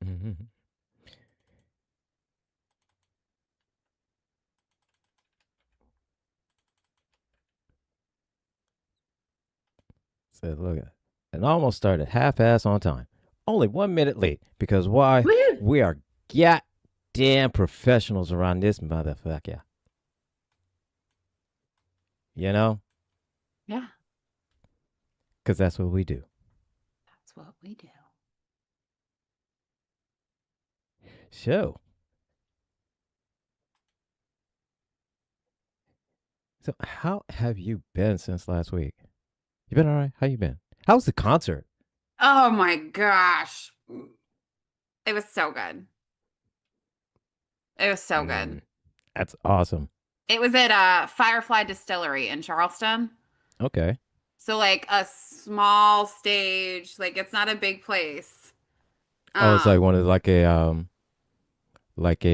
Mhm. So look at and almost started half-ass on time. Only 1 minute late because why? Woo! We are goddamn professionals around this motherfucker. You know, Yeah, because that's what we do. that's what we do. So, so how have you been since last week? You been all right? How you been? How's the concert? Oh my gosh. It was so good. It was so good. Mm, that's awesome. It was at Firefly Distillery in Charleston. Okay. So like a small stage, like it's not a big place. Oh, it's like one of like like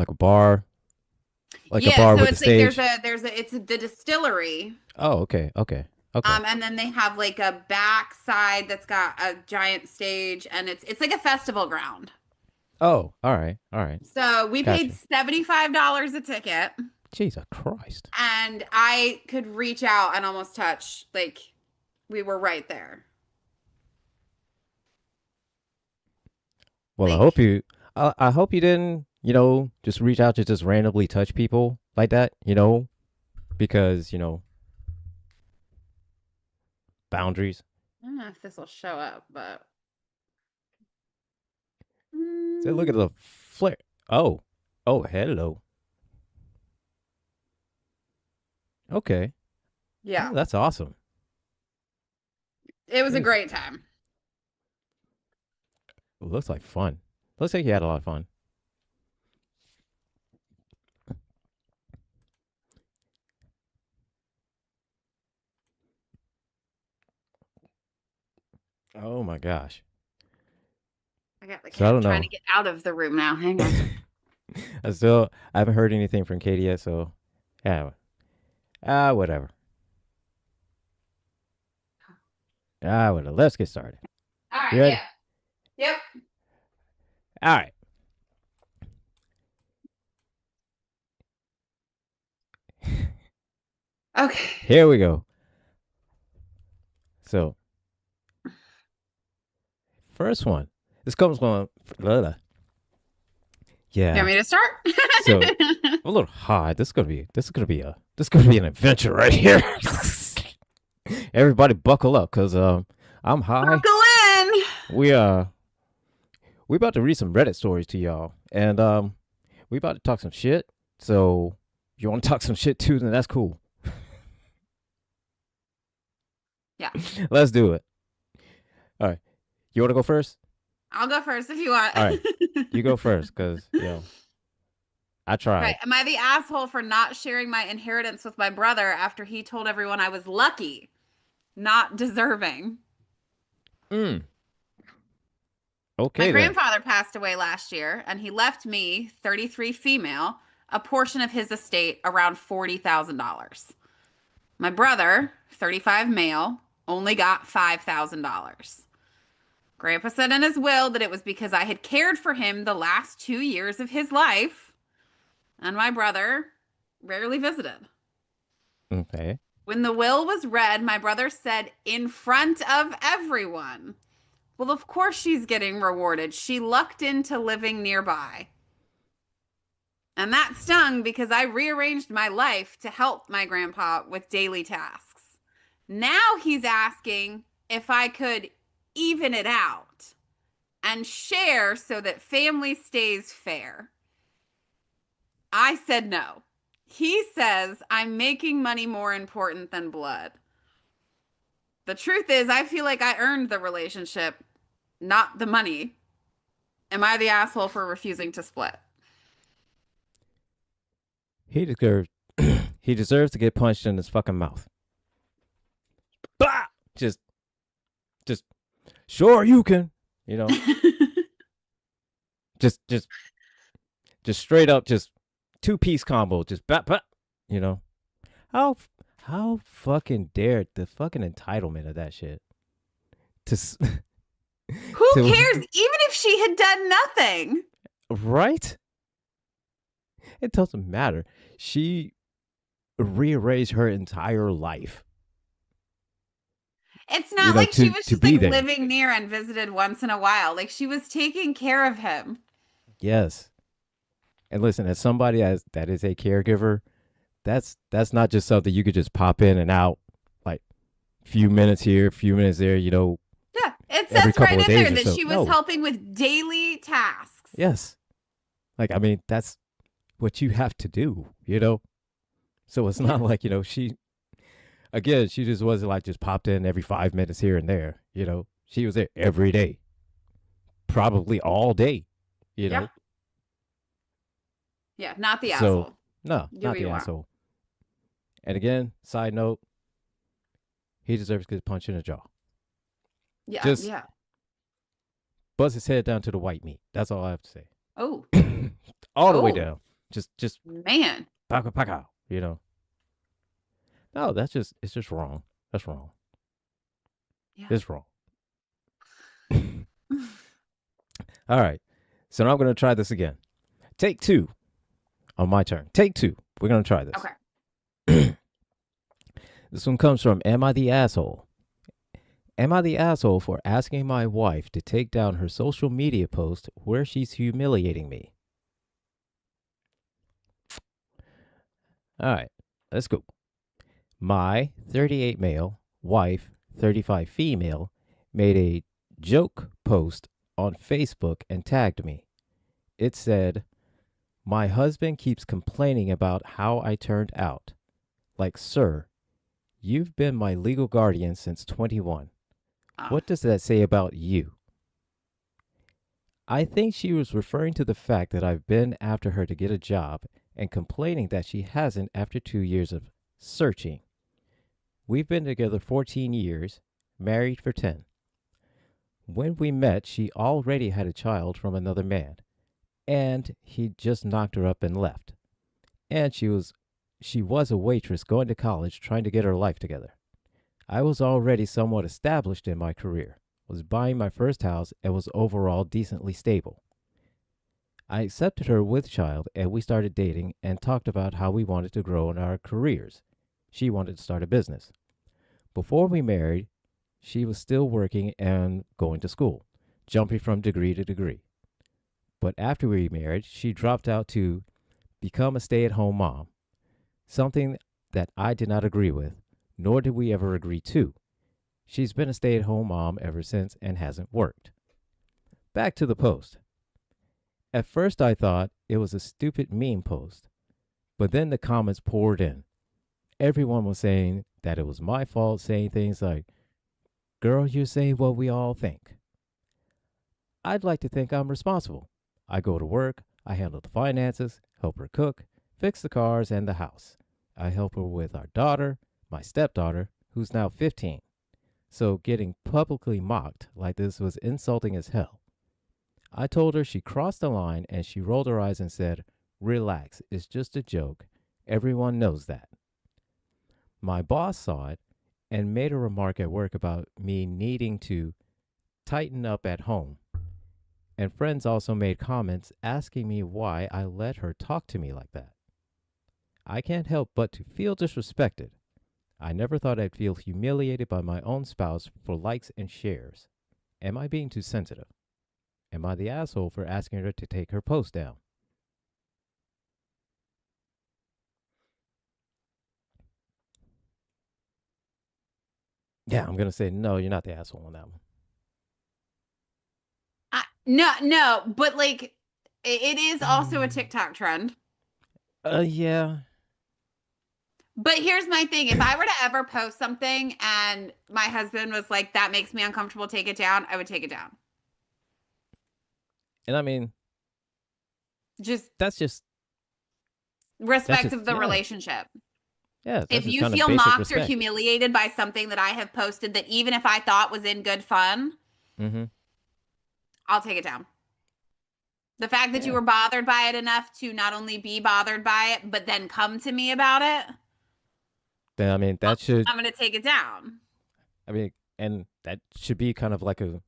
a bar, like a Yeah, bar so with a it's like stage. it's the distillery. Oh, okay, okay, okay. And then they have like a back side that's got a giant stage and it's like a festival ground. Oh, all right, all right. So we paid Gotcha. $75 a ticket Jesus Christ. and I could reach out and almost touch, like we were right there. Well, Like, I hope you didn't, just reach out to just randomly touch people like that, because boundaries. I don't know if this will show up, but So look at the flare. Oh, oh, hello. Okay. yeah, Oh, that's awesome. it was a Jeez. great time. Looks like fun. Looks like you had a lot of fun. Oh my gosh. I got the So I cat don't trying to know. get out of the room now. Hang on. I haven't heard anything from Katie yet. So yeah, whatever. Whatever. Let's get started. All You right, ready? yeah. Yep. All right. Okay. Here we go. So first one. This comes from. You want Yeah. me to start? So a little high. This is gonna be an adventure right here. Everybody buckle up, cause I'm high. Buckle in. We we about to read some Reddit stories to y'all, and we about to talk some shit. So if you want to talk some shit too, then that's cool. Yeah. Let's do it. All right. You want to go first? I'll go first if you want. All right. You go first, cause I Right. tried. Am I the asshole for not sharing my inheritance with my brother after he told everyone I was lucky, not deserving? Mm. My Okay then. grandfather passed away last year, and he left me, 33 female, a portion of his estate around $40,000. My brother, 35 male, only got $5,000. Grandpa said in his will that it was because I had cared for him the last 2 years of his life, and my brother rarely visited. Okay. When the will was read, my brother said in front of everyone, well, of course she's getting rewarded. She lucked into living nearby. And that stung because I rearranged my life to help my grandpa with daily tasks. Now he's asking if I could even it out and share so that family stays fair. I said no. He says I'm making money more important than blood. The truth is, I feel like I earned the relationship, not the money. Am I the asshole for refusing to split? He deserves he deserves to get punched in his fucking mouth. Bah! Just sure you can. You know, just just just straight up, just two-piece combo, just bat bat. You know, how how fucking dared the fucking entitlement of that shit to Who to cares? Even if she had done nothing. right? It doesn't matter. She rearranged her entire life. It's You not know, like she to was to just be like there. living near and visited once in a while. Like she was taking care of him. Yes. And listen, as somebody as that is a caregiver, that's not just something you could just pop in and out, like few minutes here, few minutes there. You know, Yeah, it every says couple right of in there days or that so. she was No. helping with daily tasks. Yes. Like I mean, that's what you have to do. You know. So it's Yeah. not like she again. She just wasn't like just popped in every 5 minutes here and there. You know, she was there every day, probably all day. You Yeah. know. Yeah. Not the So asshole. no, Do not what the you want. asshole. And again, side note, he deserves to get punched in the jaw. Yeah. Just Yeah. buzz his head down to the white meat. That's all I have to say. Oh. All the way Oh. down. Just Man. pow pow pow. You know. No, it's just wrong. That's wrong. Yeah. It's wrong. All right. So now I'm gonna try this again. Take two on my turn. Take two. We're gonna try this. Okay. This one comes from Am I the Asshole? Am I the asshole for asking my wife to take down her social media post where she's humiliating me? All right, let's go. My 38 male wife, 35 female, made a joke post on Facebook and tagged me. It said, "My husband keeps complaining about how I turned out. Like, sir, you've been my legal guardian since 21. Oh. What does that say about you?" I think she was referring to the fact that I've been after her to get a job and complaining that she hasn't after 2 years of searching. We've been together 14 years, married for 10. When we met, she already had a child from another man, and he just knocked her up and left. And she was a waitress going to college trying to get her life together. I was already somewhat established in my career, was buying my first house, and was overall decently stable. I accepted her with child, and we started dating and talked about how we wanted to grow in our careers. She wanted to start a business. Before we married, she was still working and going to school, jumping from degree to degree. But after we married, she dropped out to become a stay at home mom, something that I did not agree with, nor did we ever agree to. She's been a stay at home mom ever since and hasn't worked. Back to the post. At first, I thought it was a stupid meme post, but then the comments poured in. Everyone was saying that it was my fault, saying things like, "Girl, you're saying what we all think." I'd like to think I'm responsible. I go to work, I handle the finances, help her cook, fix the cars and the house. I help her with our daughter, my stepdaughter, who's now 15. So getting publicly mocked like this was insulting as hell. I told her she crossed the line and she rolled her eyes and said, "Relax, it's just a joke. Everyone knows that." My boss saw it and made a remark at work about me needing to tighten up at home. And friends also made comments asking me why I let her talk to me like that. I can't help but to feel disrespected. I never thought I'd feel humiliated by my own spouse for likes and shares. Am I being too sensitive? Am I the asshole for asking her to take her post down? Yeah, I'm going to say no, you're not the asshole on that one. No, no, but like it is also a TikTok trend. Yeah. But here's my thing. If I were to ever post something and my husband was like, that makes me uncomfortable, take it down, I would take it down. And I mean, Just that's just that's respect just of the yeah, relationship. yeah, that's If just you kind of feel basic mocked or respect. humiliated by something that I have posted that even if I thought was in good fun, Mm-hmm. I'll take it down. The fact that you Yeah. were bothered by it enough to not only be bothered by it, but then come to me about it, Then I mean, that should. I'm going to take it down. I mean, and that should be kind of like a.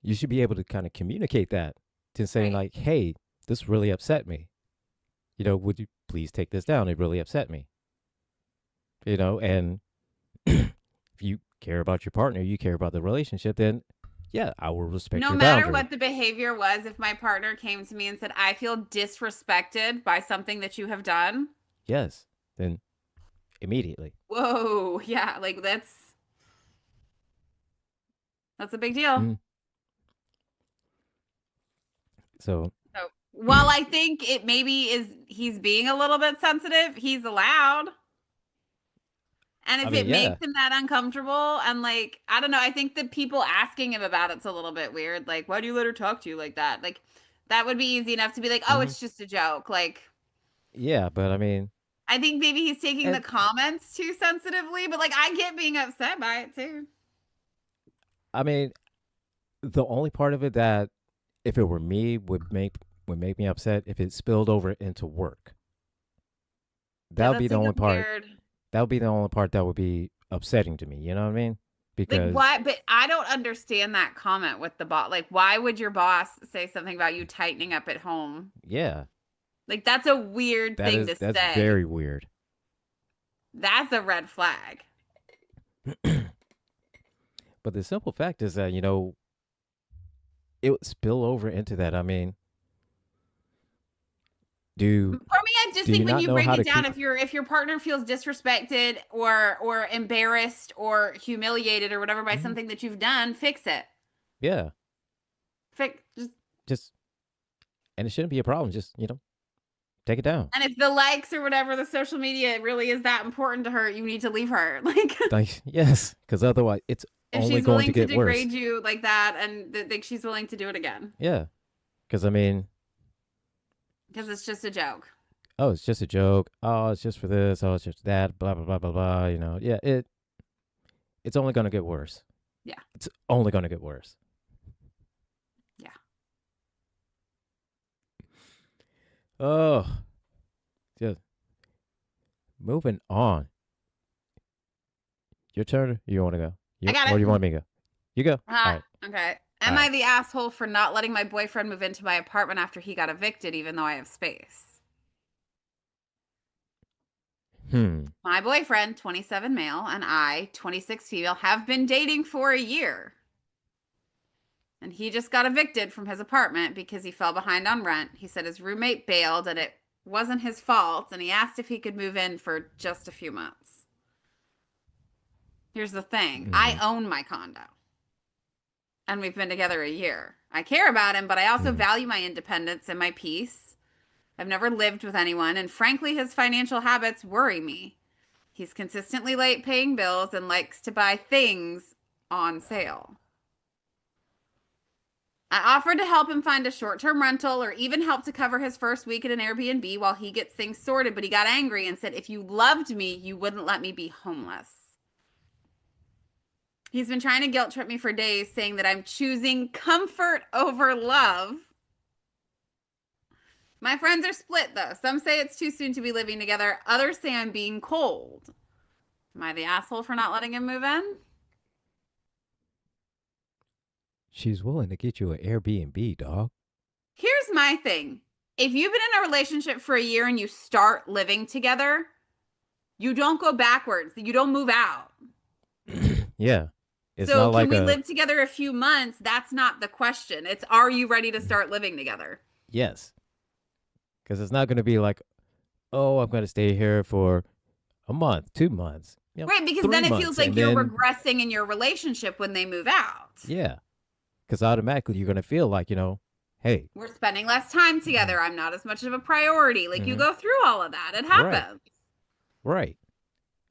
You should be able to kind of communicate that to saying Right. like, "Hey, this really upset me. Would you please take this down? It really upset me." And if you care about your partner, you care about the relationship, then yeah, I will respect No your matter boundary. what the behavior was, if my partner came to me and said, I feel disrespected by something that you have done, Yes, then immediately. whoa, yeah, like that's a big deal. Mm. So, So while I think it maybe is he's being a little bit sensitive, he's allowed. And I if mean, it yeah. makes him that uncomfortable, and like, I don't know, I think the people asking him about it's a little bit weird. Like, why do you let her talk to you like that? Like, that would be easy enough to be like, oh, Hmm. it's just a joke. Like, Yeah, but I mean, I think maybe he's taking the and comments too sensitively, but like, I get being upset by it too. I mean, the only part of it that if it were me would make me upset if it spilled over into work. That Yeah, would be that's the like a only part. weird. That would be the only part that would be upsetting to me. You know what I mean? Like, Because why? But I don't understand that comment with the boss. Like, why would your boss say something about you tightening up at home? yeah, Like, that's a weird thing to that's say. very weird. That's a red flag. But the simple fact is that it would spill over into that. I mean, For do me, I just do you think when not you know break how it to down, keep? if your partner feels disrespected or embarrassed or humiliated or whatever by Mhm. something that you've done, fix it. Yeah, Fix just just and it shouldn't be a problem. Just take it down. and if the likes or whatever the social media really is that important to her, you need to leave her. Like Like yes, because otherwise it's if only she's going to willing to get worse. degrade you like that and think she's willing to do it again Yeah, because I mean, because it's just a joke. oh, it's just a joke. Oh, it's just for this. Oh, it's just that. Blah blah blah blah blah. Yeah, it's only going to get worse. Yeah. It's only going to get worse. Yeah. Oh, just moving on. Your turn. You want to go? I got Or do you it. want me to go? You go. All right. Okay. All Am I right. the asshole for not letting my boyfriend move into my apartment after he got evicted, even though I have space? Hmm. My boyfriend, 27 male, and I, 26 female, have been dating for a year. And he just got evicted from his apartment because he fell behind on rent. He said his roommate bailed and it wasn't his fault. And he asked if he could move in for just a few months. Here's the thing I Mm-hmm. own my condo and we've been together a year. I care about him, but I also Mm-hmm. value my independence and my peace. I've never lived with anyone, and frankly, his financial habits worry me. He's consistently late paying bills and likes to buy things on sale. I offered to help him find a short term rental or even help to cover his first week at an Airbnb while he gets things sorted, but he got angry and said, if you loved me, you wouldn't let me be homeless. He's been trying to guilt trip me for days, saying that I'm choosing comfort over love. My friends are split though. Some say it's too soon to be living together, others say I'm being cold. Am I the asshole for not letting him move in? She's willing to get you an Airbnb, dog. Here's my thing. If you've been in a relationship for a year and you start living together, you don't go backwards. You don't move out. Yeah. It's So, not can like we a live together a few months? That's not the question. It's are you ready to start living together? yes. Because it's not going to be like, oh, I'm going to stay here for a month, 2 months, Right, because three then it feels months, like and you're then regressing in your relationship when they move out. yeah, because automatically you're going to feel like hey, We're spending less time together. I'm not as much of a priority. Like you mm-hmm. go through all of that. It Right, happens. right.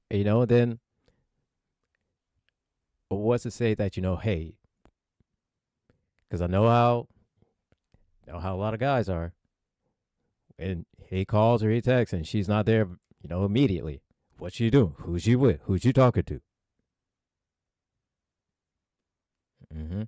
Then what's to say that hey, because I know how You know how a lot of guys are. And he calls or he texts and she's not there, immediately. What's she doing? Who's she with? Who's she talking to? Mm-hmm.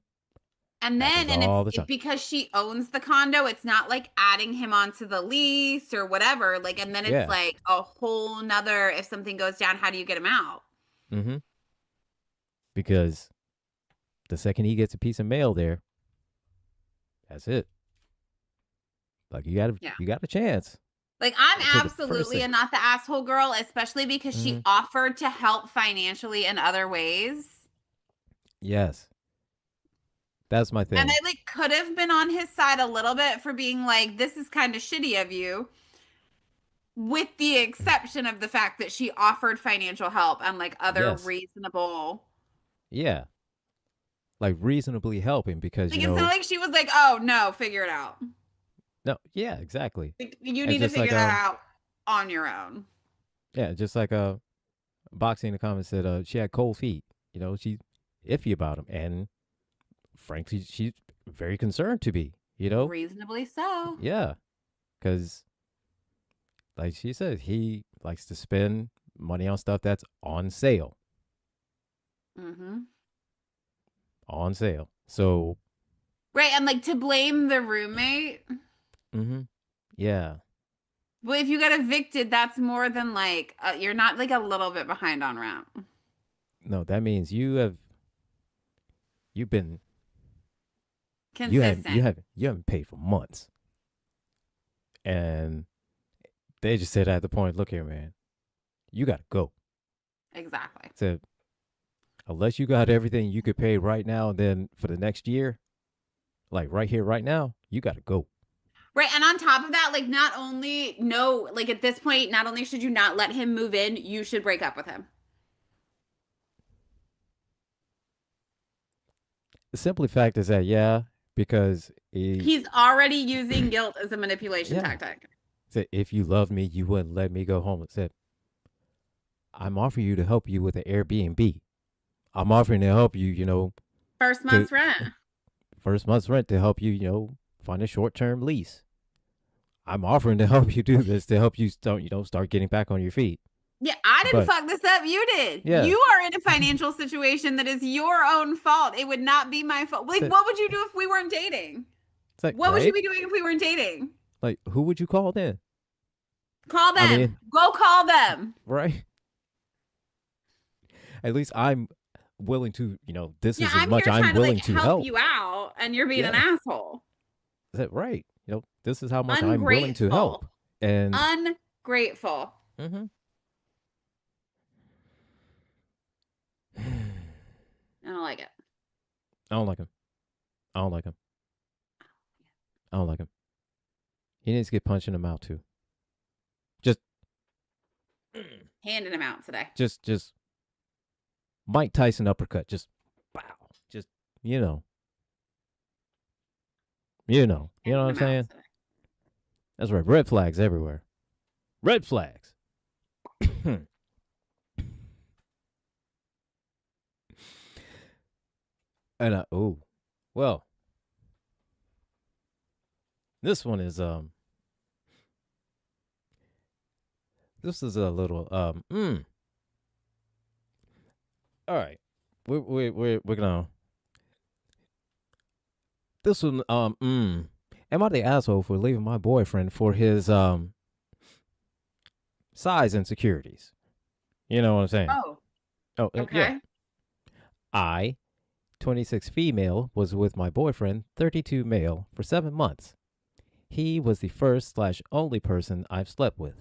And then, Happens and it's all the time. because she owns the condo, it's not like adding him onto the lease or whatever. Like, and then it's Yeah. like a whole nother, if something goes down, how do you get him out? Mm-hmm. Because the second he gets a piece of mail there, that's it. Like Yeah. you got a chance. Like, I'm Until the first absolutely thing. a not the asshole girl, especially because Mm-hmm. she offered to help financially in other ways. Yes. That's my And I thing. like could have been on his side a little bit for being like, this is kind of shitty of you, with the exception of the fact that she offered financial help and like other Yes. reasonable. Yeah. Like reasonably helping because, Like, it's not like she was like, oh no, figure it out. no, yeah, exactly. Like, you And need to just like figure that out on your own. yeah, just like Boxing in the comments said she had cold feet. She's iffy about him, and frankly, she's very concerned to be. Reasonably so. Yeah, because like she said, he likes to spend money on stuff that's on sale. Mm-hmm. On sale. So, Right. And like to blame the roommate. mm-hmm. Yeah. Well, if you get evicted, that's more than like you're not like a little bit behind on rent. No, that means you've been Consistent. you haven't paid for months, and they just said at the point, look here, man, you got to go. Exactly. Said unless you got everything you could pay right now, then for the next year, like right here, right now, you got to go. Right. And on top of that, like not only no, like at this point, not only should you not let him move in, you should break up with him. The simple fact is that yeah, because He's already using guilt as a manipulation yeah, tactic. said if you love me, you wouldn't let me go home. Said I'm offering you to help you with an Airbnb. I'm offering to help you, First to month's rent. first month's rent to help you, find a short term lease. I'm offering to help you do this to help you start getting back on your feet. Yeah, I didn't But fuck this up. You did. yeah, You are in a financial situation that is your own fault. It would not be my fault. Like, it's what would you do if we weren't dating? like What would you right. be doing if we weren't dating? Like who would you call then? Call I them. mean, Go call them. right? At least I'm willing to, this Yeah, is as I'm much here I'm trying to like willing to help help. you out, and you're being an Yeah, asshole. is that right? This is how much I'm willing to help. Ungrateful. And Ungrateful. mm-hmm. I don't like it. I don't like him. I don't like him. I don't like him. He needs to get punched in the mouth too. Just, Handing him out today. just Mike Tyson uppercut. Just, wow. Just, you know, you know Handing what I'm him out saying. today. That's right. Red flags everywhere. Red flags. And well, this one is this is a little all right, we're gonna this one am I the asshole for leaving my boyfriend for his size insecurities? You know what I'm saying? Oh, Oh yeah. okay. I 26 female was with my boyfriend 32 male for 7 months. He was the first/only person I've slept with.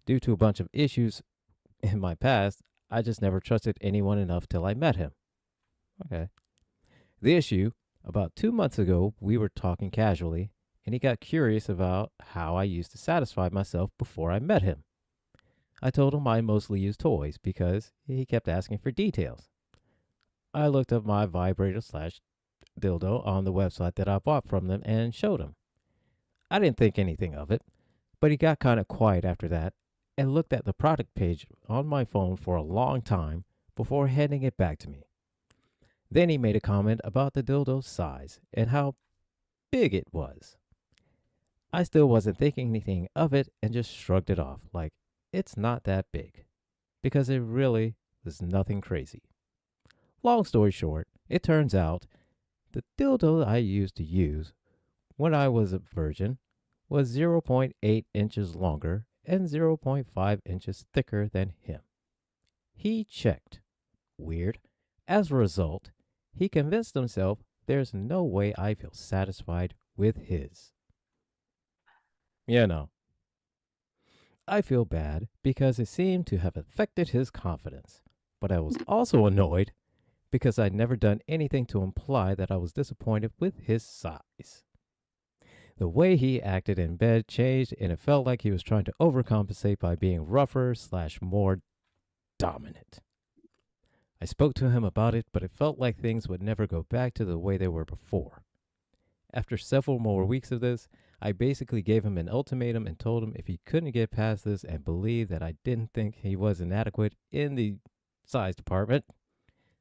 Due to a bunch of issues in my past, I just never trusted anyone enough till I met him. Okay. The issue, about 2 months ago, we were talking casually, and he got curious about how I used to satisfy myself before I met him. I told him I mostly used toys because he kept asking for details. I looked up my vibrator/dildo on the website that I bought from them and showed him. I didn't think anything of it, but he got kind of quiet after that and looked at the product page on my phone for a long time before handing it back to me. Then he made a comment about the dildo's size and how big it was. I still wasn't thinking anything of it and just shrugged it off like it's not that big because it really was nothing crazy. Long story short, it turns out the dildo I used to use when I was a virgin was zero point 0.8 inches longer and zero point 0.5 inches thicker than him. He checked. Weird. As a result, he convinced himself there's no way I feel satisfied with his. You know, I feel bad because it seemed to have affected his confidence, but I was also annoyed because I'd never done anything to imply that I was disappointed with his size. The way he acted in bed changed, and it felt like he was trying to overcompensate by being rougher/more dominant. I spoke to him about it, but it felt like things would never go back to the way they were before. After several more weeks of this, I basically gave him an ultimatum and told him if he couldn't get past this and believe that I didn't think he was inadequate in the size department,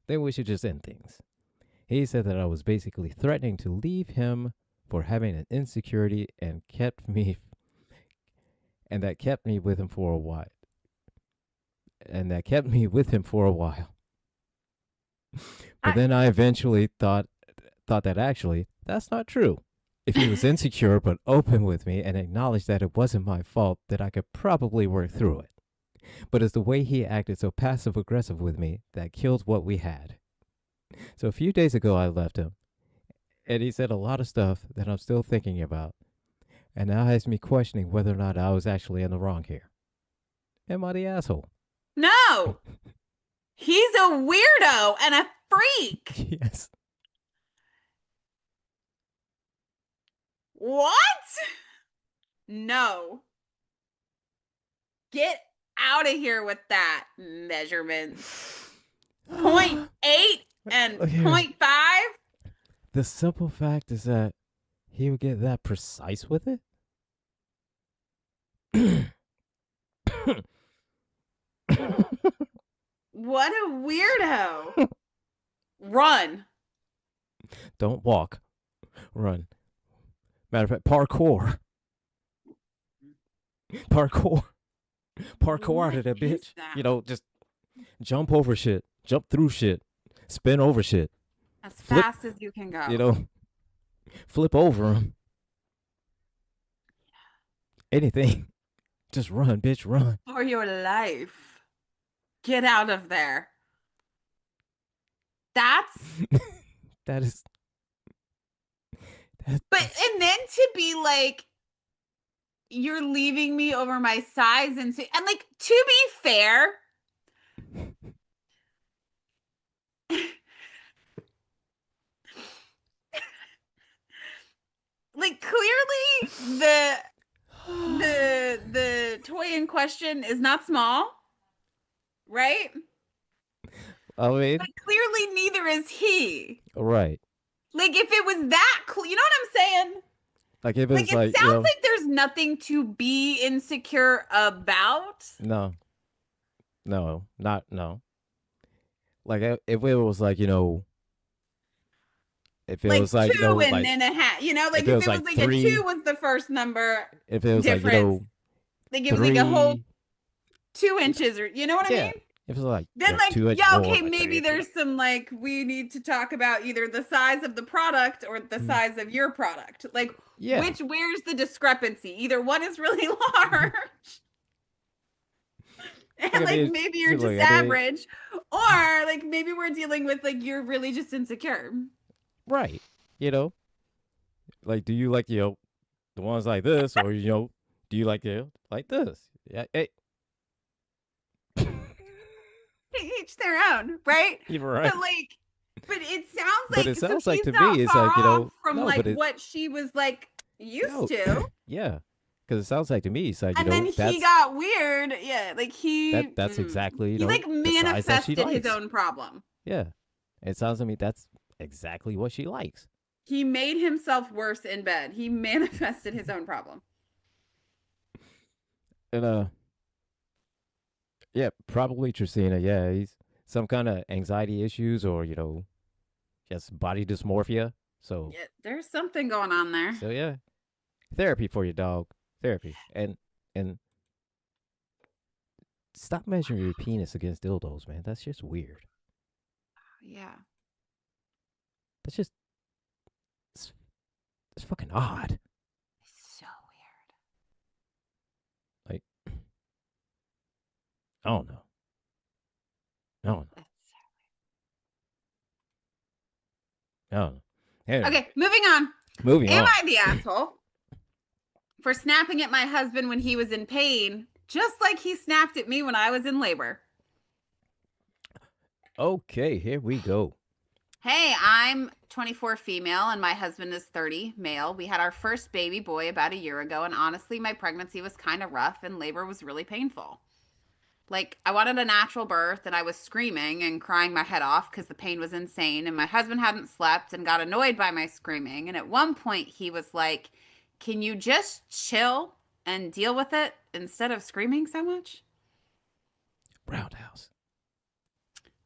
then we should just end things. He said that I was basically threatening to leave him for having an insecurity and that kept me with him for a while. But then I eventually thought that actually that's not true. If he was insecure but open with me and acknowledged that it wasn't my fault, that I could probably work through it. But it's the way he acted so passive aggressive with me that killed what we had. So a few days ago I left him, and he said a lot of stuff that I'm still thinking about, and now has me questioning whether or not I was actually in the wrong here. Am I the asshole? No! He's a weirdo and a freak! Yes. What? No. Get out of here with that measurement. 0.8 and 0.5? The simple fact is that he would get that precise with it? What a weirdo. Run. Don't walk. Run. Matter of fact, parkour. Parkour out of that bitch. That? You know, just jump over shit. Jump through shit. Spin over shit. As fast as you can go. You know, flip over him. Anything. Just run, bitch, run. For your life. Get out of there. That's... That is... But, and then to be like, you're leaving me over my size and like, to be fair... like, clearly the toy in question is not small, right? I mean, but clearly neither is he. Right. Like, if it was that you know what I'm saying? Like, if it's like, it sounds like there's nothing to be insecure about. No. Like, if it was like, you know, if it like was like, two, you know, and like, then a half, you know, like if it was like 3, a 2 was the first number, if it was difference, like, you know, like it was like a whole 2 inches, or you know what I mean? If it's like, then, you know, like, 2 inches yeah, more, okay, like maybe 3 there's some, like, we need to talk about either the size of the product or the size of your where's the discrepancy? Either one is really large. And like maybe you're just average, or like maybe we're dealing with like you're really just insecure. Right. You know, like, do you like, you know, the ones like this, or, you know, do you like, you know, like this? Yeah. Hey. Each their own, right? You're right. But it sounds like, it sounds so like he's to not me, it's far like, you know, off from no, like what she was like used to. Yeah. Because it sounds like to me, it's like, and you know, then he got weird. Yeah, like that's exactly, you know, he like manifested his own problem. Yeah, it sounds to me that's exactly what she likes. He made himself worse in bed. He manifested his own problem. And yeah, probably Tristina. Yeah, he's some kind of anxiety issues, or, you know, just body dysmorphia. So yeah, there's something going on there. So yeah, Therapy for your dog. Therapy. And stop measuring your penis against dildos, man. That's just weird. Yeah. That's just it's, it's fucking odd. So weird. Like I don't know. I don't know. I don't know. Anyway, Okay, moving on. moving Am on. I the asshole for snapping at my husband when he was in pain, just like he snapped at me when I was in labor? Okay, here we go. Hey, I'm 24 female and my husband is 30 male. We had our first baby boy about a year ago, and honestly, my pregnancy was kind of rough and labor was really painful. Like, I wanted a natural birth and I was screaming and crying my head off because the pain was insane. And my husband hadn't slept and got annoyed by my screaming. And at one point, he was like, "Can you just chill and deal with it instead of screaming so much?" Roundhouse.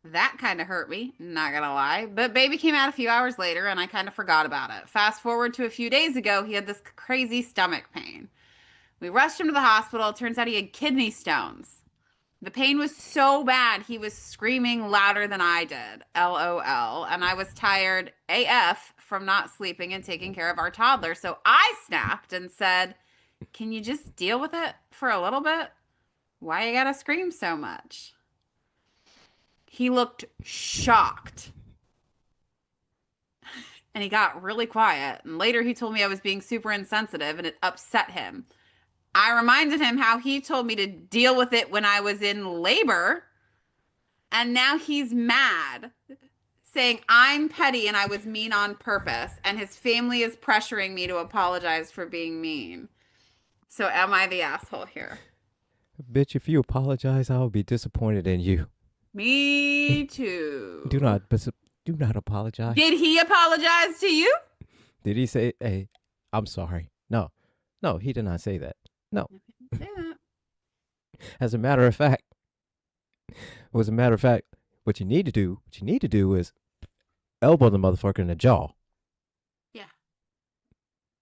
That kind of hurt me, not gonna lie. But baby came out a few hours later and I kind of forgot about it. Fast forward to a few days ago, he had this crazy stomach pain. We rushed him to the hospital. Turns out he had kidney stones. The pain was so bad, he was screaming louder than I did. LOL. And I was tired AF from not sleeping and taking care of our toddler. So I snapped and said, "Can you just deal with it for a little bit? Why you gotta scream so much?" He looked shocked. And he got really quiet. And later he told me I was being super insensitive and it upset him. I reminded him how he told me to deal with it when I was in labor. And now he's mad, saying I'm petty and I was mean on purpose. And his family is pressuring me to apologize for being mean. So am I the asshole here? Bitch, if you apologize, I'll be disappointed in you. Me too. Do not apologize. Did he apologize to you? Did he say, "Hey, I'm sorry"? No. No, he did not say that. No. Say that. As a matter of fact, what you need to do is elbow the motherfucker in the jaw. Yeah.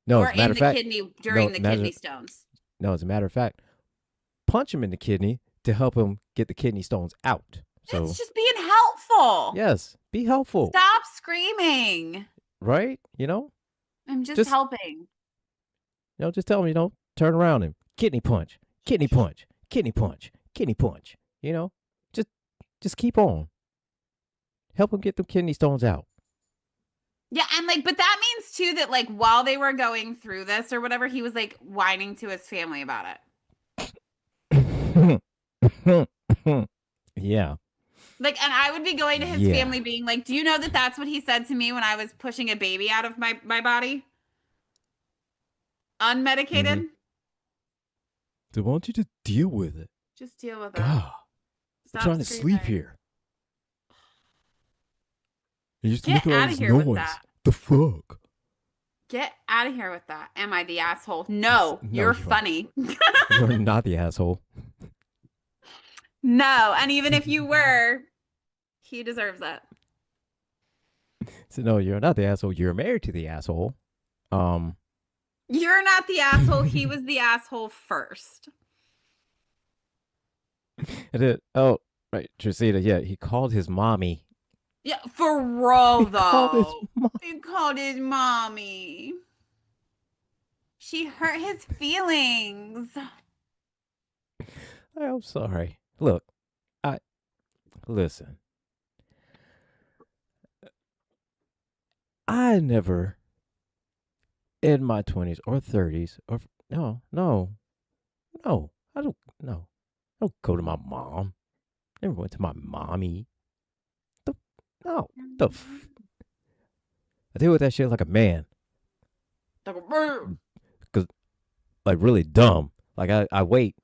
No, Or as a matter in of the fact, kidney during the kidney stones. no, as a matter of fact, punch him in the kidney to help him get the kidney stones out. So It's just being helpful. yes, be helpful. Stop screaming. Right? I'm just helping. Just tell him, turn around and kidney punch, kidney punch, kidney punch, kidney punch. Just keep on. Help him get the kidney stones out. Yeah, and but that means too that while they were going through this or whatever, he was whining to his family about it. Yeah. And I would be going to his family being like, "Do you know that that's what he said to me when I was pushing a baby out of my body? Unmedicated?" Mm-hmm. So why don't you just deal with it? Just deal with it. God. I'm trying to sleep here. You just get out of here with that. The fuck? Get out of here with that. Am I the asshole? No, you're funny. You're not the asshole. No, and even if you were, he deserves it. So no, you're not the asshole. You're married to the asshole. You're not the asshole. He was the asshole first. Oh, right, Trisita. Yeah, he called his mommy. Yeah, for real though. He called his mommy. She hurt his feelings. I'm sorry. Look, listen. I never, in my 20s or 30s, or no, I don't go to my mom. Never went to my mommy. I deal with that shit like a man. Because, really dumb. I wait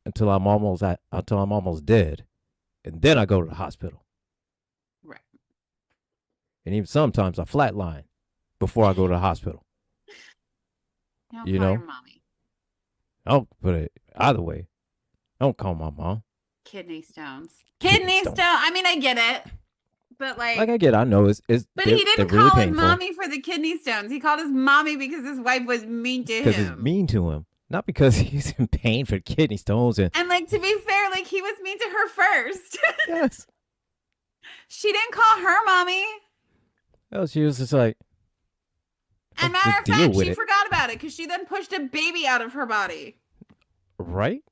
until I'm almost dead, and then I go to the hospital. Right. And even sometimes I flatline before I go to the hospital. Don't call your mommy. Don't put it either way. Don't call my mom. Kidney stones. Kidney stone. I mean, I get it. But Like like, I get, I know it's but he they're didn't really call his painful mommy for the kidney stones. He called his mommy because his wife was mean to because it's him. mean to him, not because he's in pain for kidney stones. And And like to be fair, like he was mean to her first. yes, She didn't call her mommy. well, she was just like, And matter just of deal fact, with she it, forgot about it because she then pushed a baby out of her body. right?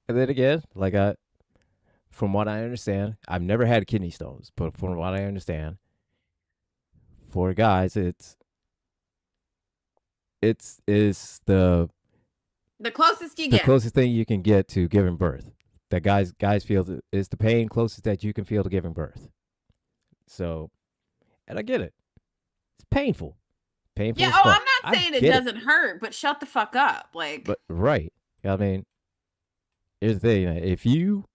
And then again, like from what I understand, I've never had kidney stones, but from what I understand, for guys, it's is The closest you the get. closest thing you can get to giving birth. That guys feel is the pain closest that you can feel to giving birth. So, and I get it. It's painful Yeah, as oh, fuck. I'm not I saying it get it, doesn't hurt, but shut the fuck up. Like, but right. I mean, here's the thing: if you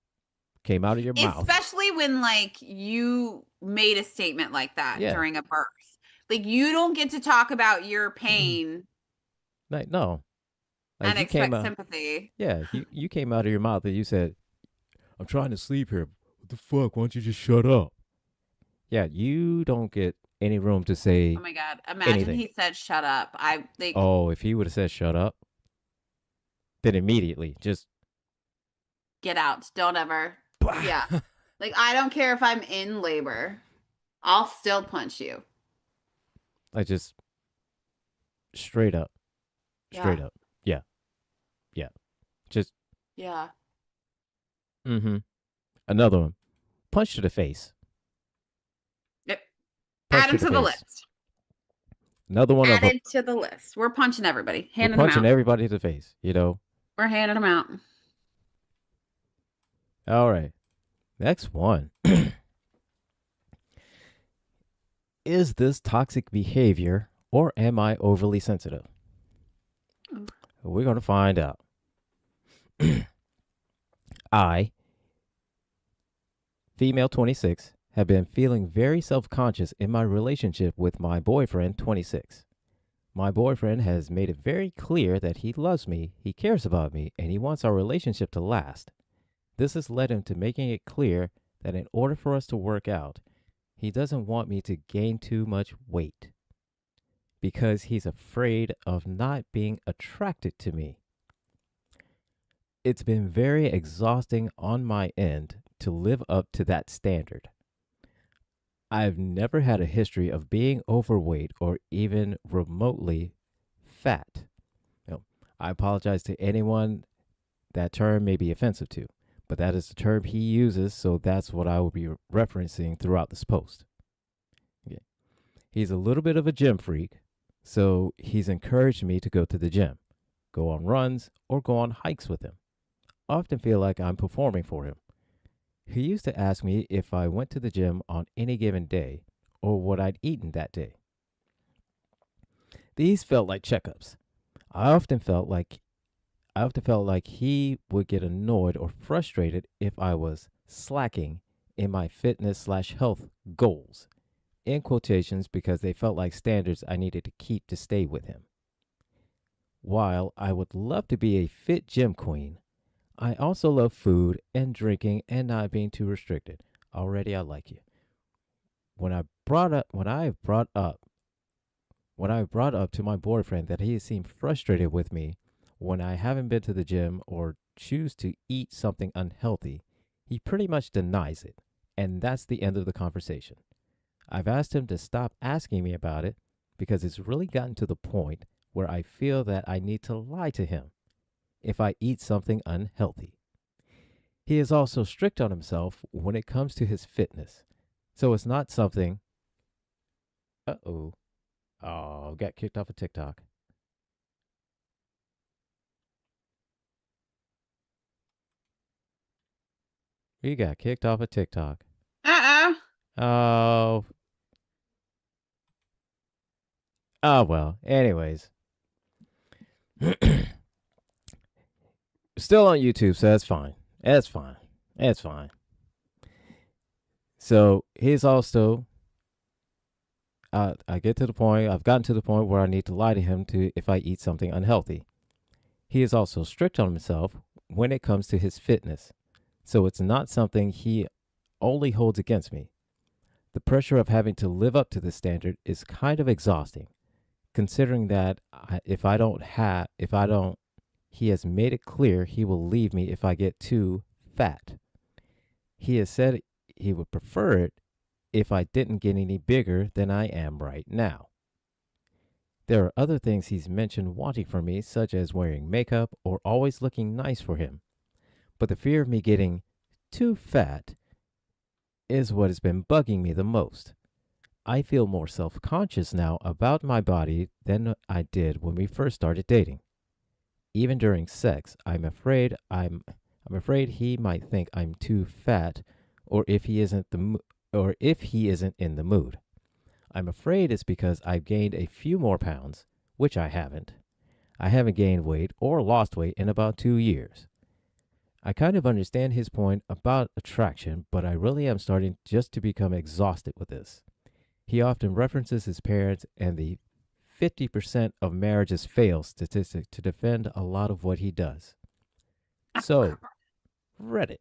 came out of your mouth, especially when like you made a statement like that yeah, during a birth. Like you don't get to talk about your pain like no, like and you came expect out, sympathy. yeah, you came out of your mouth and you said, "I'm trying to sleep here." What the fuck? Why don't you just shut up? Yeah, you don't get any room to Oh say my god. Imagine anything. he said shut up. I like Oh, if he would have said shut up, then immediately just get out. Don't ever. bah. Yeah. Like I don't care if I'm in labor. I'll still punch you. Like just straight up, Yeah. straight up. Yeah, yeah. Just Yeah. mm-hmm. Another one. Punch to the face. Yep. Punch Add to him the to the face. list. Another one of a Added to the list. We're punching everybody. we're Handing them punching out. everybody to the face, you know. We're handing them out. All right. Next one. Is this toxic behavior or am I overly sensitive? We're going to find out. I, female 26, have been feeling very self conscious in my relationship with my boyfriend 26. My boyfriend has made it very clear that he loves me, he cares about me, and he wants our relationship to last. This has led him to making it clear that in order for us to work out, he doesn't want me to gain too much weight because he's afraid of not being attracted to me. It's been very exhausting on my end to live up to that standard. I've never had a history of being overweight or even remotely fat. No, I apologize to anyone that term may be offensive to, but that is the term he uses, so that's what I will be referencing throughout this post. Okay. He's a little bit of a gym freak, so he's encouraged me to go to the gym, go on runs, or go on hikes with him. I often feel like I'm performing for him. He used to ask me if I went to the gym on any given day or what I'd eaten that day. These felt like checkups. I often felt like he would get annoyed or frustrated if I was slacking in my fitness slash health goals, in quotations, because they felt like standards I needed to keep to stay with him. While I would love to be a fit gym queen, I also love food and drinking and not being too restricted. Already I like you. When I brought up to my boyfriend that he seemed frustrated with me when I haven't been to the gym or choose to eat something unhealthy, he pretty much denies it, and that's the end of the conversation. I've asked him to stop asking me about it because it's really gotten to the point where I feel that I need to lie to him if I eat something unhealthy. He is also strict on himself when it comes to his fitness, so it's not something. Got kicked off of TikTok. We got kicked off of TikTok. Uh-uh. Oh, oh well. Anyways, still on YouTube, so that's fine. That's fine. That's fine. So he's also. I get to the point. I've gotten to the point where I need to lie to him to if I eat something unhealthy. He is also strict on himself when it comes to his fitness, so it's not something he only holds against me, The pressure of having to live up to this standard is kind of exhausting, considering that if I don't, he has made it clear he will leave me if I get too fat. He has said he would prefer it if I didn't get any bigger than I am right now. There are other things he's mentioned wanting from me, such as wearing makeup or always looking nice for him. But the fear of me getting too fat is what has been bugging me the most. I feel more self conscious now about my body than I did when we first started dating. Even during sex, I'm afraid he might think I'm too fat or if he isn't in the mood. I'm afraid it's because I've gained a few more pounds, which I haven't. I haven't gained weight or lost weight in about 2 years. I kind of understand his point about attraction, but I really am starting just to become exhausted with this. He often references his parents and the 50% of marriages fail statistic to defend a lot of what he does. So, Reddit,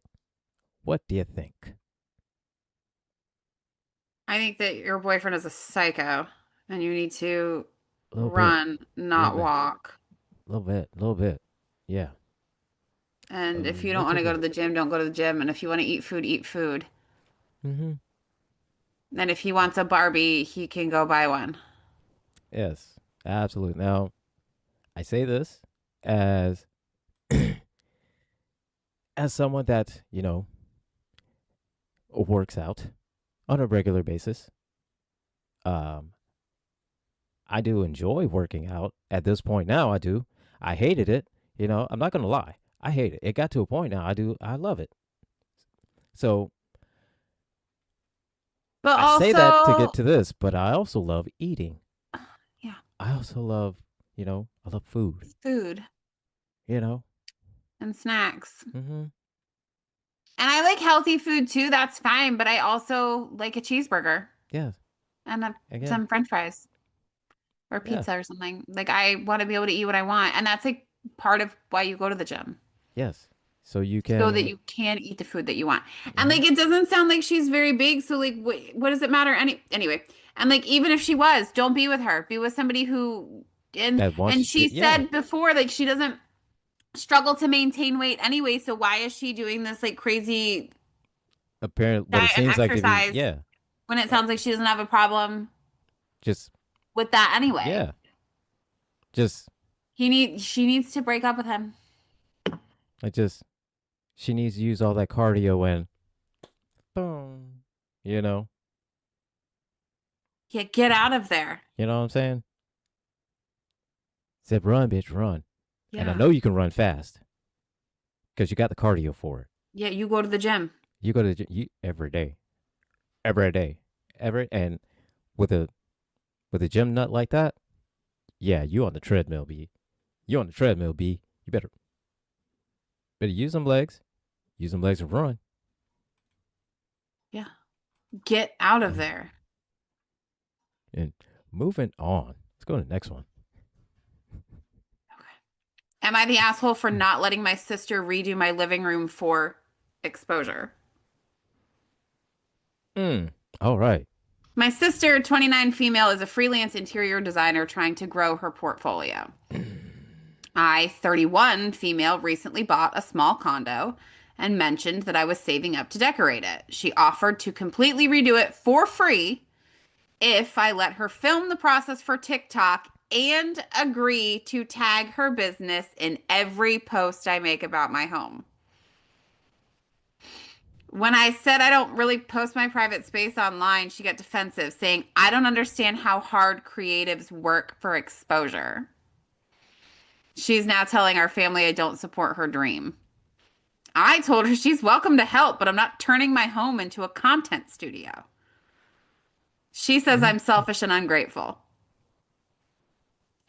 what do you think? I think that your boyfriend is a psycho and you need to A little bit, run, a little not bit, walk. a little bit. Yeah, a And if you don't want little to go to bit. the gym, don't go to the gym. And if you want to eat food, eat food. Mm-hmm. And if he wants a Barbie, he can go buy one. Yes, absolutely. Now, I say this as as someone that works out on a regular basis. Um, I do enjoy working out at this point now. I do. I hated it. I'm not gonna lie. I hate it. It got to a point now. I do. I love it. So But I say that to get also, to this, but I also love eating. yeah, I also love, I love food. food You know. and snacks. Mm-hmm. And I like healthy food too. That's fine. But I also like a cheeseburger Yeah. and Again. some French fries or Yeah. pizza or something. Like I want to be able to eat what I want. And that's like part of why you go to the gym. Yes. So you So that can. you can eat the food that you want. And Mm-hmm. like it doesn't sound like she's very big, so like what does it matter anyway. And like even if she was, don't be with her. Be with somebody who That and wants. she Yeah. said before like she doesn't struggle to maintain weight anyway, so why is she doing this like crazy Apparently, but it diet and seems like to be. exercise Yeah. when it uh, sounds like she doesn't have a problem Just. with that anyway? Yeah. Just. She needs to break up with him. I just. She needs to use all that cardio and. Boom. You know. Yeah, get out of there. You know what I'm saying? Said run, bitch, run. And I Yeah. know you can run fast because you got the cardio for it. Yeah, you go to the gym. You go to the every day, every day, and with a gym nut like that, yeah, you on the treadmill, B. You on the treadmill, B. You better use them legs and run. Yeah. Get out of Mm. there. And moving on, let's go to the next one. Am I the asshole for not letting my sister redo my living room for exposure? All right. My sister, 29 female, is a freelance interior designer trying to grow her portfolio. I, 31 female, recently bought a small condo and mentioned that I was saving up to decorate it. She offered to completely redo it for free if I let her film the process for TikTok and agree to tag her business in every post I make about my home. When I said I don't really post my private space online, she got defensive, saying, I don't understand how hard creatives work for exposure. She's now telling our family I don't support her dream. I told her she's welcome to help, but I'm not turning my home into a content studio. She says Mm-hmm. I'm selfish and ungrateful.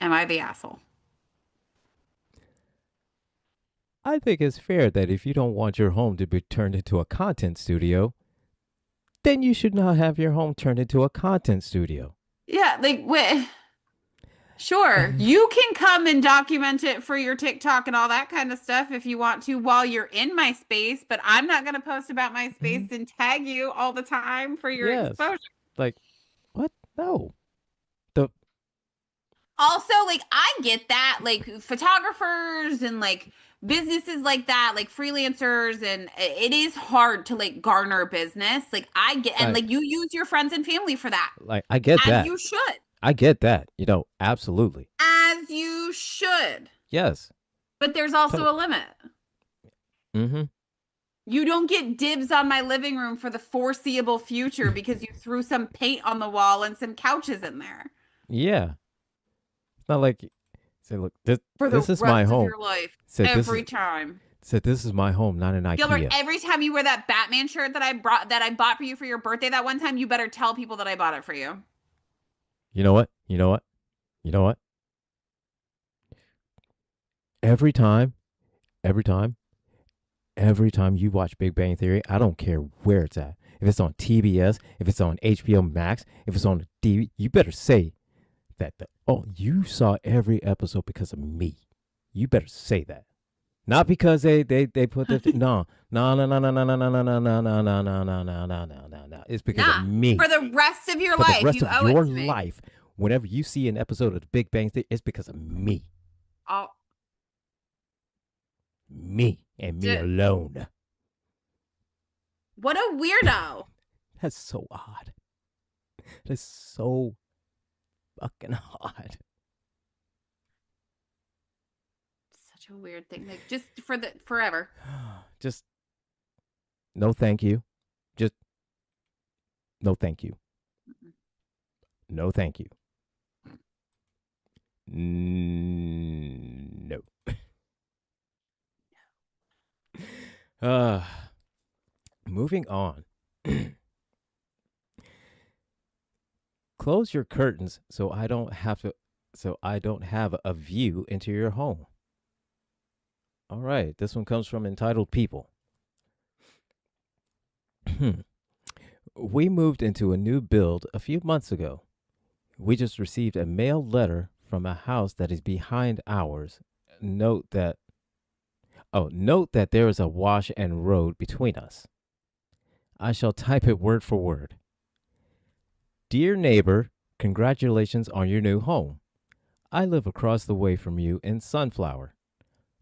Am I the asshole? I think it's fair that if you don't want your home to be turned into a content studio, then you should not have your home turned into a content studio. Yeah, like, wait. Sure. You can come and document it for your TikTok and all that kind of stuff if you want to while you're in my space, but I'm not going to post about my space Mhm. and tag you all the time for your Yes. exposure. Like, what? No. The Also, like, I get that, like, photographers and like businesses like that, like freelancers, and it is hard to like garner business. Like, I get, and like like, you use your friends and family for that, I get as that. you should, I get that. Absolutely. as you should. Yes. But there's also Totally. a limit. Mhm. You don't get dibs on my living room for the foreseeable future because you threw some paint on the wall and some couches in there Yeah. It's not like say, look, for the this is my rest of home. your life, Said this is every time. said this is my home, not an Gilbert, IKEA. every time you wear that Batman shirt that I bought for you for your birthday that one time, you better tell people that I bought it for you. You know what? You know what? You know what? Every time, every time, every time you watch Big Bang Theory, I don't care where it's at. If it's on TBS, if it's on HBO Max, if it's on DVD, you better say that you saw every episode because of me. You better say that. Not because they put the no. It's because of Nah, me. for the rest of your For the life, rest you of owe it your to me. life, whenever you see an episode of the Big Bang Theory, it's because of me. Oh, Me and me alone. what a weirdo. That's so odd. That's so fucking odd. Such a weird thing. Like, just for the forever. Just no thank you. Just no thank you. No thank you. No. Moving on. Close your curtains so I don't have a view into your home. All right, this one comes from Entitled People. We moved into a new build a few months ago. We just received a mailed letter from a house that is behind ours. Note that there is a wash and road between us. I shall type it word for word. Dear neighbor, congratulations on your new home. I live across the way from you in Sunflower.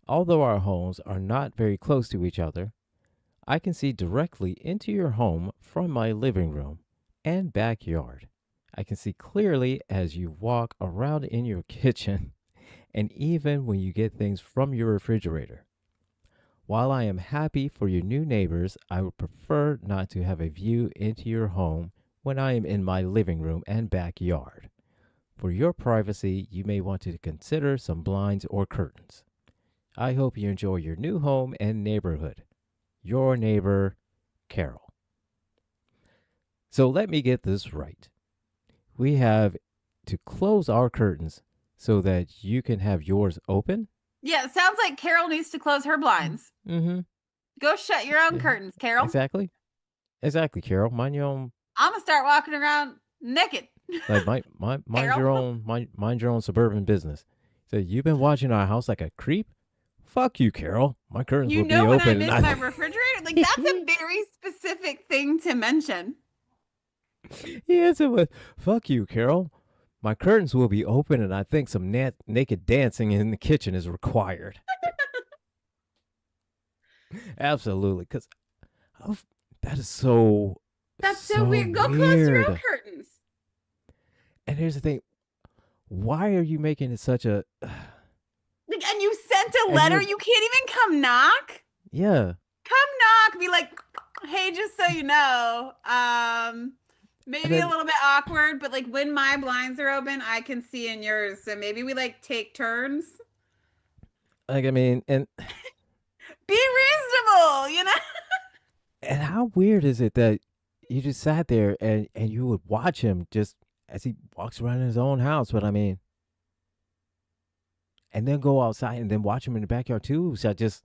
Although our homes are not very close to each other, I can see directly into your home from my living room and backyard. I can see clearly as you walk around in your kitchen and even when you get things from your refrigerator. While I am happy for your new neighbors, I would prefer not to have a view into your home when I am in my living room and backyard. For your privacy, you may want to consider some blinds or curtains. I hope you enjoy your new home and neighborhood. Your neighbor, Carol. So let me get this right. We have to close our curtains so that you can have yours open? Yeah, it sounds like Carol needs to close her blinds. Mm-hmm. Go shut your own curtains, Carol. Exactly. Exactly, Carol. Mind your own. I'm gonna start walking around naked. Like mind Carol. your own mind your own suburban business. So you've been watching our house like a creep? Fuck you, Carol. My curtains You will be know when open. I'm in my refrigerator? Like, that's a very specific thing to mention. Yes, it was. Fuck you, Carol. My curtains will be open, and I think some naked dancing in the kitchen is required. Absolutely, because that is so. That's so weird. Go close your own curtains. And here's the thing: why are you making it such a? Like, and you sent a letter. You can't even come knock. Yeah. Come knock. Be like, hey, just so you know, maybe a little bit awkward, but like when my blinds are open, I can see in yours. So maybe we like take turns. Like, I mean, and be reasonable, you know? And how weird is it that you just sat there and you would watch him just as he walks around in his own house, but I mean, and then go outside and then watch him in the backyard too. So it's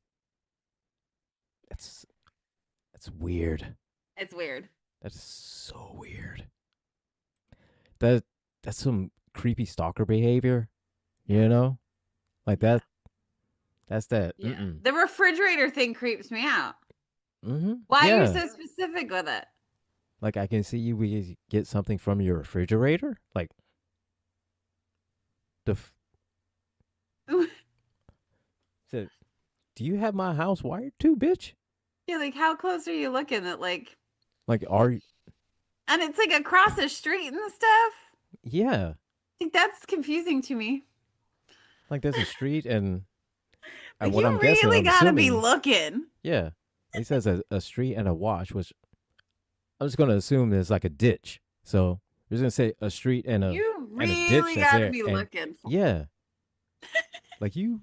weird. It's weird. That is so weird. That's some creepy stalker behavior. You know, like Yeah. that. That's that. Yeah. The refrigerator thing creeps me out. Why are you Yeah. so specific with it? Like I can see you. We get something from your refrigerator. Like the. Said, do you have my house wired too, bitch? Yeah, like how close are you looking at like Like are and it's like across the street and stuff? yeah. I think that's confusing to me. Like there's a street and Like what I'm you guessing, really I'm gotta be assuming, looking. yeah. He says a street and a wash, which I'm just gonna assume is like a ditch. So we're just gonna say a street You and a ditch really that's gotta there. be And looking for. yeah, like you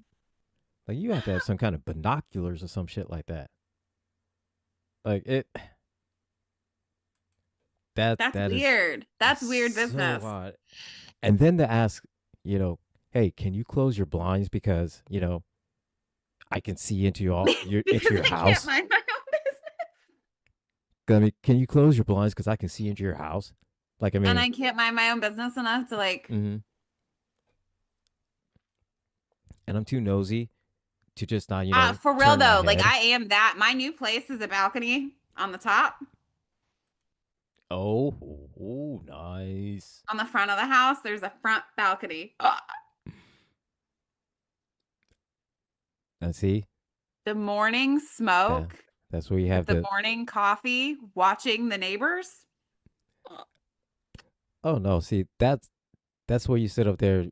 have to have some kind of binoculars or some shit like that. Like it That's that is weird. That's weird so business. odd. And then to ask, hey, can you close your blinds because I can see into Because your I can't house. mind my own business. I mean, can you close your blinds because I can see into your house? Like, I And mean, I can't mind my own business enough to like and I'm too nosy to just not, for real turn my though, like head. I am that. My new place is a balcony on the top. Oh, nice. On the front of the house, there's a front balcony. And see The morning that smoke that's where you have with the the. morning coffee, watching the neighbors. Oh no, see that's where you sit up there,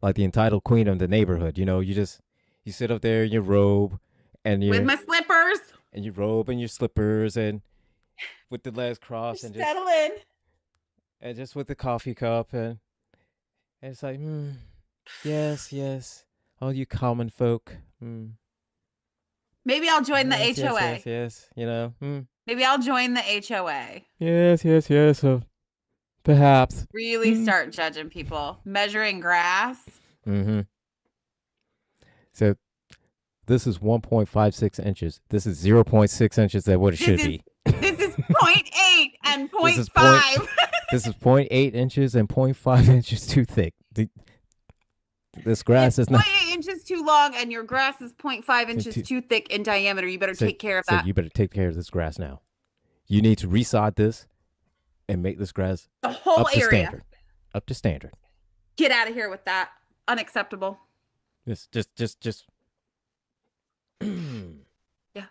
like the entitled queen of the neighborhood. You sit up there in your robe and With your my slippers. and your robe and your slippers and with the legs crossed and Just just settle in. and just with the coffee cup and it's like, yes, yes, all you common folk. Maybe I'll join the Yes, yes, HOA. yes, yes. Maybe I'll join the HOA. Yes, yes, yes. Perhaps. Really start judging people, measuring grass. Mm-hmm. So this is 1.56 inches. This is 0.6 inches at what it should be. This is 0.8 and This is 0.5. This is 0.8 inches and 0.5 inches too thick. This grass It's is not. 0.8 inches too long, and your grass is 0.5 inches too thick in diameter. You better take care of So that. you better take care of this grass now. You need to resod this and make this grass The whole up to area. standard. Up to standard. Get out of here with that. Unacceptable. Just. Yeah.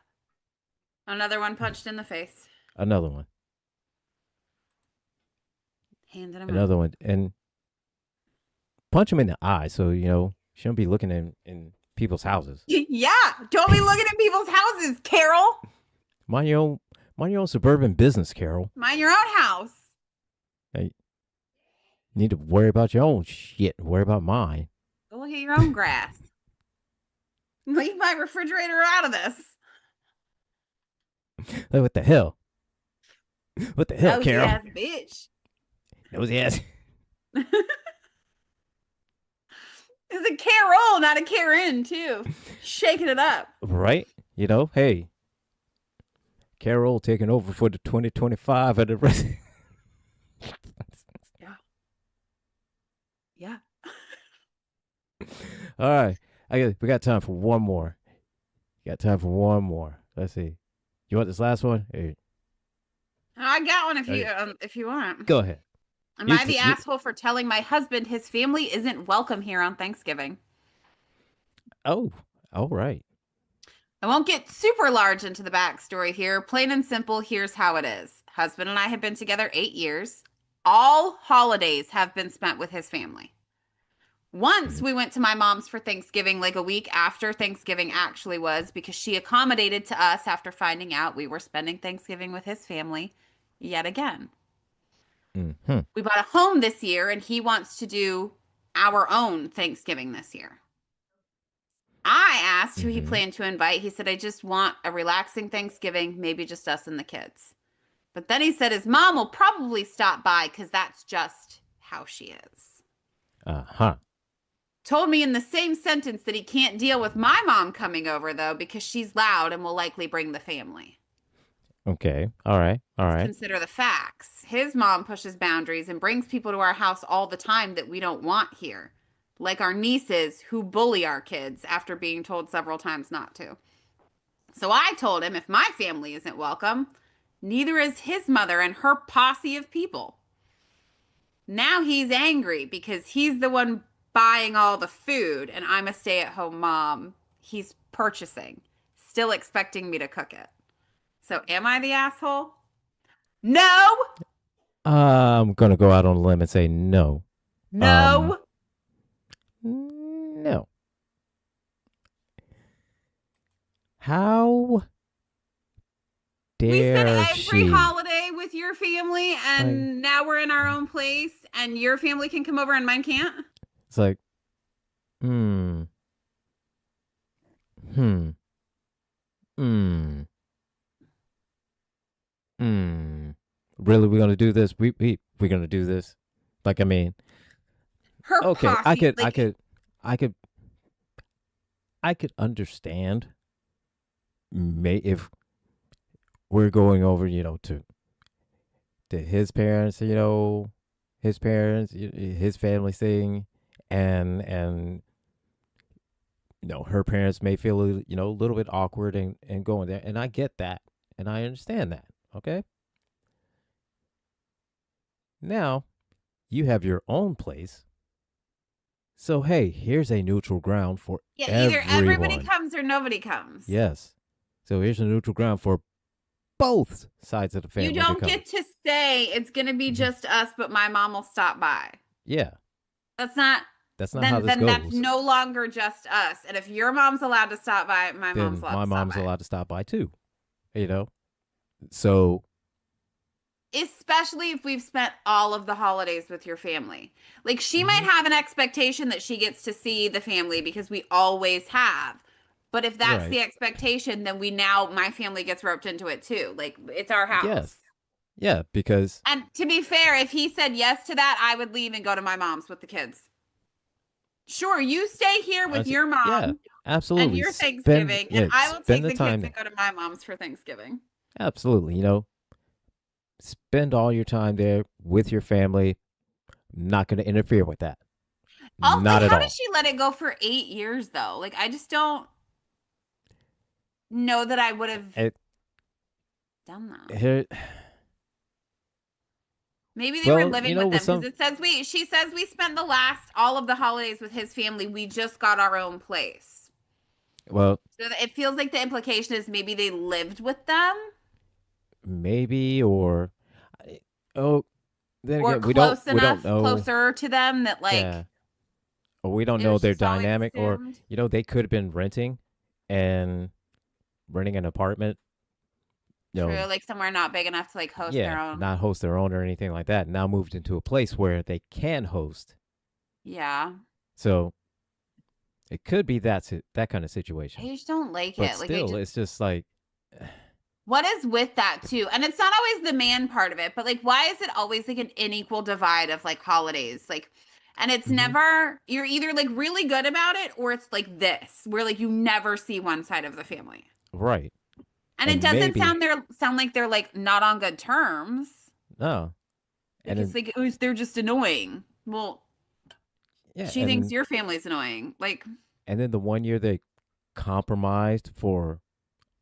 Another one punched in the face. Another one. Handed him Another one. And punch him in the eye so, shouldn't be looking in people's houses. Yeah. Don't be looking at people's houses, Carol. Mind your own suburban business, Carol. Mind your own house. Hey, you need to worry about your own shit. Worry about mine. Go look at your own grass. Leave my refrigerator out of this. Hey, what the hell? What the hell, Carol? Ass bitch. Nosy ass. It's a Carol, not a Karen, too. Shaking it up. Right? Hey. Carol taking over for the 2025 at the rest. Yeah. Yeah. All right. We got time for one more. Let's see. You want this last one? Hey. I got one if you want. Go ahead. Am I the asshole for telling my husband his family isn't welcome here on Thanksgiving? Oh, all right. I won't get super large into the backstory here. Plain and simple, here's how it is. Husband and I have been together 8 years. All holidays have been spent with his family. Once we went to my mom's for Thanksgiving, like a week after Thanksgiving actually was, because she accommodated to us after finding out we were spending Thanksgiving with his family yet again. Mm-hmm. We bought a home this year, and he wants to do our own Thanksgiving this year. I asked who he planned to invite. He said, I just want a relaxing Thanksgiving, maybe just us and the kids. But then he said his mom will probably stop by because that's just how she is. Uh-huh. Told me in the same sentence that he can't deal with my mom coming over, though, because she's loud and will likely bring the family. Okay. All right. Consider the facts. His mom pushes boundaries and brings people to our house all the time that we don't want here. like our nieces who bully our kids after being told several times not to. So I told him if my family isn't welcome, neither is his mother and her posse of people. Now he's angry because he's the one buying all the food and I'm a stay at home mom. He's purchasing, still expecting me to cook it. So am I the asshole? No, I'm gonna go out on a limb and say no. Um, no. no. How We spent dare every she? holiday with your family Like, and now we're in our own place and your family can come over and mine can't? it's like, hmm, hmm, hmm, hmm. Really, we're gonna do this? We're gonna do this? Like, I mean, Her okay, posse, I could, I could understand. If we're going over, to his parents, his parents, his family thing, and her parents may feel a little bit awkward and going there, and I get that, and I understand that. Okay, now you have your own place, so hey, here's a neutral ground for yeah, either everybody everyone. comes or nobody comes. Yes, so here's a neutral ground for both sides of the You family to don't come. get to say it's going to be Mhm. just us, but my mom will stop by. Yeah, That's not that's not how then this then that's goes. no longer just us. And if your mom's allowed to stop by, my mom's Then allowed my to stop mom's by. allowed to stop by too. You know, so Especially if we've spent all of the holidays with your family. Like she might mhm, have an expectation that she gets to see the family because we always have. But if that's right. the expectation, then my family gets roped into it too. Like it's our house. Yes. Yeah, because And to be fair, if he said yes to that, I would leave and go to my mom's with the kids. Sure, you stay here I with s- your yeah, mom and absolutely. your Thanksgiving, and I will Spend take the the kids time. and go to my mom's for Thanksgiving. Absolutely, spend all your time there with your family. Not going to interfere with that. Also, Not like, at how did all. she let it go for 8 years though? Like, I just don't know that I would have It, done that. here, Maybe they were well, living with with them because some, she says we spent the last all of the holidays with his family. We just got our own place. well, So it feels like the implication is maybe they lived with them maybe or, I- oh, then or again, close we don't enough know. closer to them that Yeah, like or we don't it know was their just always dynamic, or assumed. they could have been and renting an apartment. You True, know, like somewhere not big enough to like host yeah, their own. not host their own or anything like that. Now moved into a place where they can host. Yeah. So it could be that kind of I situation. just don't like But it. Like I still, just it's just like, what is with that too? And it's not always the man part of it, but like why is it always like an unequal divide of like holidays? Like and it's mhm, never you're either like really good about it or it's like this, where like you never see one side of the family. right. And it And doesn't maybe, sound like they're like not on good terms. no. And Like it's then, like they're just annoying. Well, yeah. she thinks your family's annoying. Like And then the one year they compromised for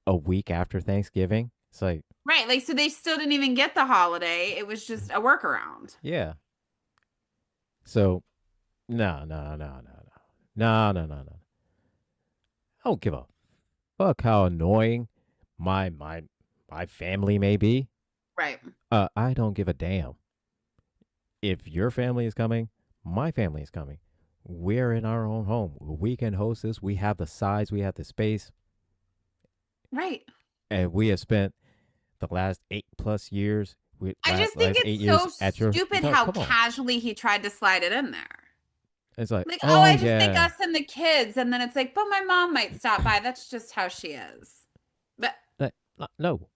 a week after Thanksgiving. It's like, right, like so they still didn't even get the holiday. It was just a workaround. yeah. So, no, no, no, no, no. No, no, no, no. I don't give a fuck how annoying my my my family may be. Right. I don't give a damn. If your family is coming, my family is coming. We're in our own home. We can host this. We have the size, we have the space, Right. and we have spent the last 8+ years, I just think last it's 8 years so at your. stupid No, how come on. casually he tried to slide it in there. It's like, Like, oh, oh I just think yeah, us and the kids. And then it's like, but my mom might stop by. That's just how she is. But no,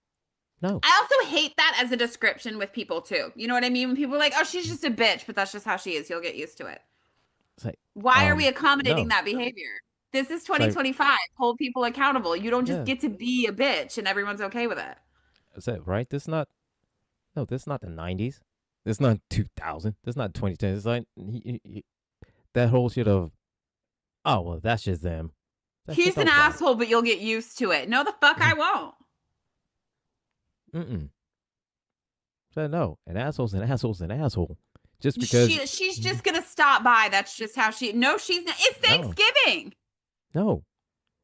no. I also hate that as a description with people too. You know what I mean? When people are like, oh, she's just a bitch, but that's just how she is. You'll get used to it. It's like, Why are we accommodating no. that behavior? This is It's like, 2025. Hold people accountable. You don't just yeah. get to be a bitch and everyone's okay with it. Is that right? This not no. This not the '90s. This not 2000. This not 2010. It's like that whole shit of, oh well, that's just them. That shit He's an don't fly. asshole, but you'll get used to it. No, the fuck I won't. Mm-mm. So no, an asshole's an asshole's an asshole. Just because. She's just gonna stop by. That's just how she. No, she's not. It's No, Thanksgiving. no.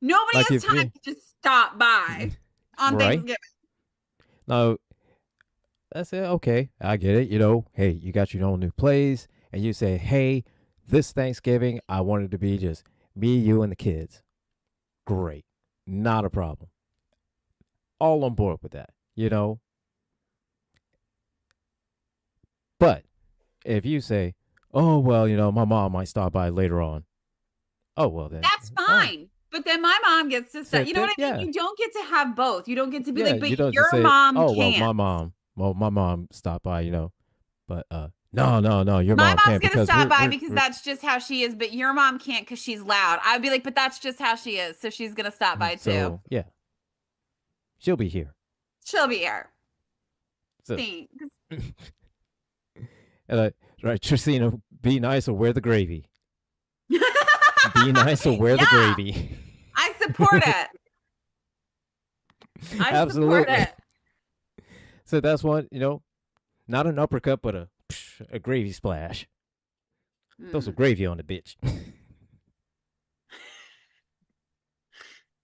Nobody Like has if time you to just stop by on right Thanksgiving. now, that's it. Okay, I get it. Hey, you got your own new place, and you say, hey, this Thanksgiving, I want it to be just me, you, and the kids. Great, not a problem. All on board with that. But if you say, oh well, my mom might stop by later on. Oh well, then. That's Oh, fine. But then my mom gets to say, so you know what then, I mean? yeah, You don't get to have both. You don't get to be yeah. like, You but don't just your say, mom oh well, can't. my mom stopped by. But no, no, no, your My mom mom's can't gonna because stop by we're, because we're that's just how she is, but your mom can't because she's loud. I'd be like, but that's just how she is, so she's gonna stop by too. so yeah, she'll be here. She'll be here. So Thanks. and right, Tristina, be nice or wear the gravy. Be nice or wear the Yeah, gravy. I support it. I support Absolutely. it. So that's one, not an uppercut, but a gravy splash. Throw some gravy on the bitch.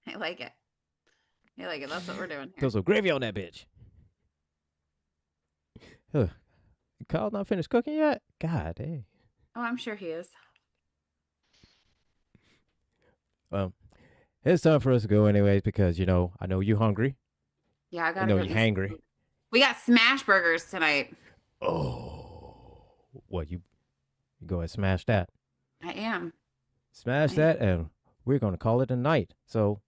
I like it. I like it. That's what we're doing here. Throw some gravy on that bitch. Huh. Kyle not finished cooking yet? God dang. Oh, I'm sure he is. Well, it's time for us to go anyways because, I know you're hungry. Yeah, I I gotta know go you're eat some hangry. food. We got smash burgers tonight. Oh. What, you go and smash that. I am. Smash that, and we're going to call it a night. So